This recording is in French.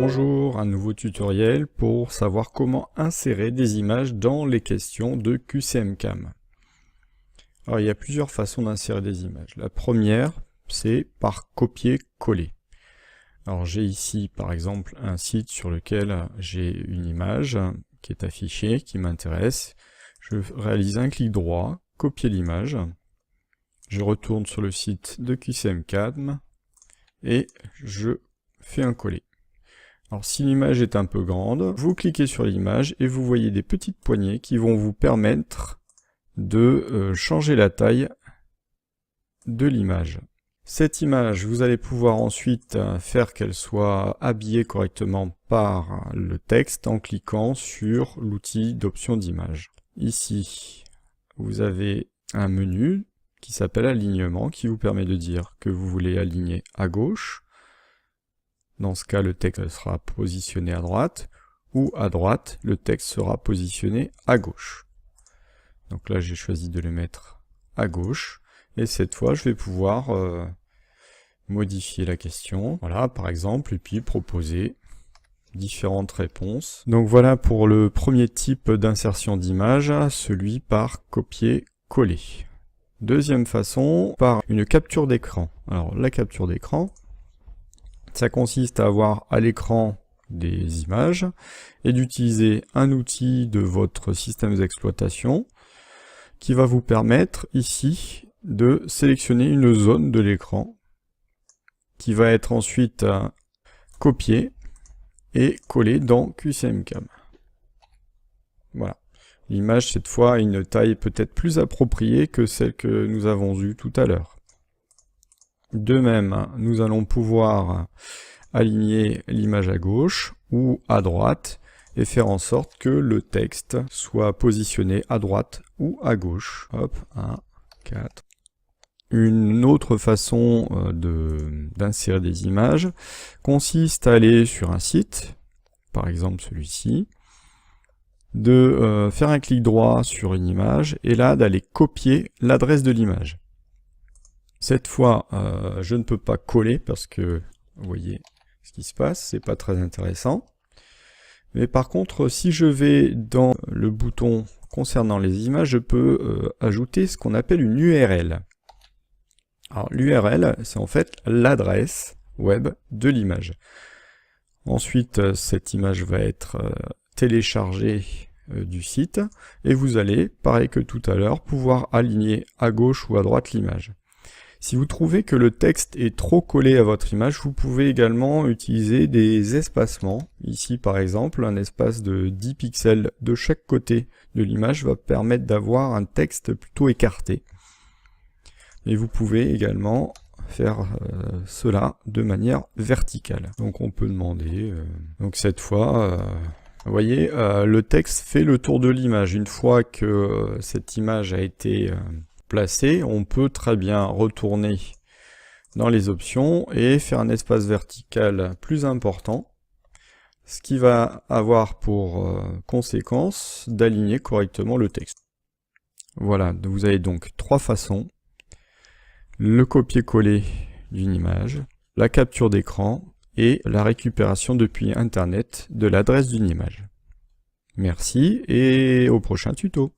Bonjour, un nouveau tutoriel pour savoir comment insérer des images dans les questions de QCM-CAM. Alors il y a plusieurs façons d'insérer des images. La première, c'est par copier-coller. Alors j'ai ici par exemple un site sur lequel j'ai une image qui est affichée, qui m'intéresse. Je réalise un clic droit, copier l'image. Je retourne sur le site de QCM-CAM et je fais un coller. Alors si l'image est un peu grande, vous cliquez sur l'image et vous voyez des petites poignées qui vont vous permettre de changer la taille de l'image. Cette image, vous allez pouvoir ensuite faire qu'elle soit habillée correctement par le texte en cliquant sur l'outil d'option d'image. Ici, vous avez un menu qui s'appelle alignement, qui vous permet de dire que vous voulez aligner à gauche. Dans ce cas, le texte sera positionné à droite, ou à droite, le texte sera positionné à gauche. Donc là, j'ai choisi de le mettre à gauche, et cette fois, je vais pouvoir modifier la question, voilà, par exemple, et puis proposer différentes réponses. Donc voilà pour le premier type d'insertion d'image, celui par copier-coller. Deuxième façon, par une capture d'écran. Alors la capture d'écran, ça consiste à avoir à l'écran des images et d'utiliser un outil de votre système d'exploitation qui va vous permettre ici de sélectionner une zone de l'écran qui va être ensuite copiée et collée dans QCM-CAM. Voilà. L'image cette fois a une taille peut-être plus appropriée que celle que nous avons eue tout à l'heure. De même, nous allons pouvoir aligner l'image à gauche ou à droite et faire en sorte que le texte soit positionné à droite ou à gauche. Hop, 1, 4. Une autre façon d'insérer des images consiste à aller sur un site, par exemple celui-ci, de faire un clic droit sur une image et là d'aller copier l'adresse de l'image. Cette fois, je ne peux pas coller parce que, vous voyez ce qui se passe, c'est pas très intéressant. Mais par contre, si je vais dans le bouton concernant les images, je peux ajouter ce qu'on appelle une URL. Alors l'URL, c'est en fait l'adresse web de l'image. Ensuite, cette image va être téléchargée du site et vous allez, pareil que tout à l'heure, pouvoir aligner à gauche ou à droite l'image. Si vous trouvez que le texte est trop collé à votre image, vous pouvez également utiliser des espacements. Ici par exemple, un espace de 10 pixels de chaque côté de l'image va permettre d'avoir un texte plutôt écarté. Et vous pouvez également faire cela de manière verticale. Donc on peut demander, donc cette fois, vous voyez, le texte fait le tour de l'image. Une fois que cette image a été placée, on peut très bien retourner dans les options et faire un espace vertical plus important, ce qui va avoir pour conséquence d'aligner correctement le texte. Voilà, vous avez donc trois façons: le copier-coller d'une image, la capture d'écran et la récupération depuis Internet de l'adresse d'une image. Merci et au prochain tuto.